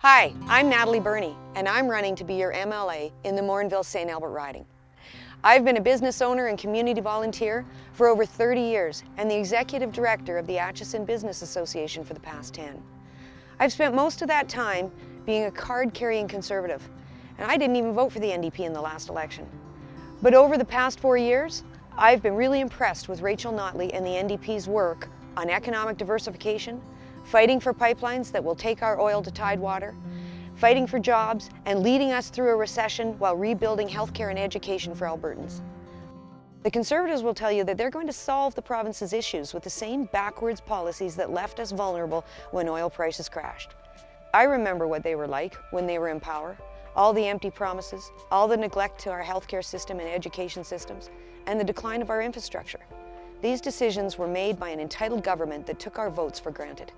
Hi, I'm Natalie Birnie, and I'm running to be your MLA in the Morinville-St riding. I've been a business owner and community volunteer for over 30 years and the executive director of the Atchison Business Association for the past 10. I've spent most of that time being a card-carrying conservative, and I didn't even vote for the NDP in the last election. But over the past 4 years, I've been really impressed with Rachel Notley and the NDP's work on economic diversification, fighting for pipelines that will take our oil to Tidewater, fighting for jobs, and leading us through a recession while rebuilding healthcare and education for Albertans. The Conservatives will tell you that they're going to solve the province's issues with the same backwards policies that left us vulnerable when oil prices crashed. I remember what they were like when they were in power, all the empty promises, all the neglect to our healthcare system and education systems, and the decline of our infrastructure. These decisions were made by an entitled government that took our votes for granted.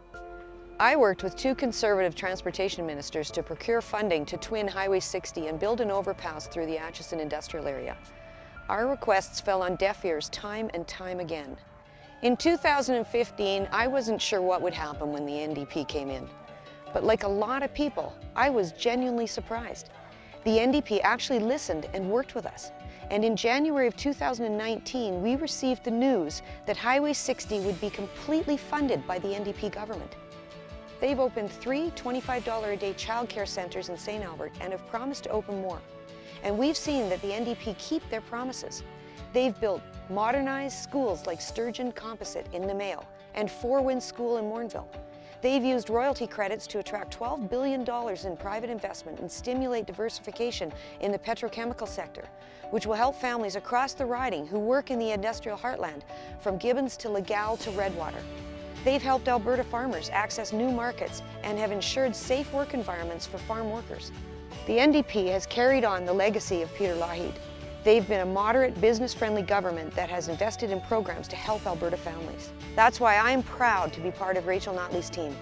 I worked with 2 Conservative transportation ministers to procure funding to twin Highway 60 and build an overpass through the Atchison industrial area. Our requests fell on deaf ears time and time again. In 2015, I wasn't sure what would happen when the NDP came in. But like a lot of people, I was genuinely surprised. The NDP actually listened and worked with us. And in January of 2019, we received the news that Highway 60 would be completely funded by the NDP government. They've opened 3 $25 a day childcare centres in St. Albert and have promised to open more. And we've seen that the NDP keep their promises. They've built modernized schools like Sturgeon Composite in Namao and Four Winds School in Morinville. They've used royalty credits to attract $12 billion in private investment and stimulate diversification in the petrochemical sector, which will help families across the riding who work in the industrial heartland, from Gibbons to Legal to Redwater. They've helped Alberta farmers access new markets and have ensured safe work environments for farm workers. The NDP has carried on the legacy of Peter Lougheed. They've been a moderate, business-friendly government that has invested in programs to help Alberta families. That's why I'm proud to be part of Rachel Notley's team.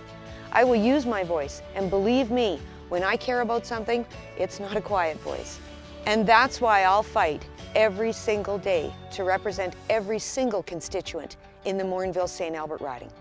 I will use my voice, and believe me, when I care about something, it's not a quiet voice. And that's why I'll fight every single day to represent every single constituent in the Morinville-St. riding.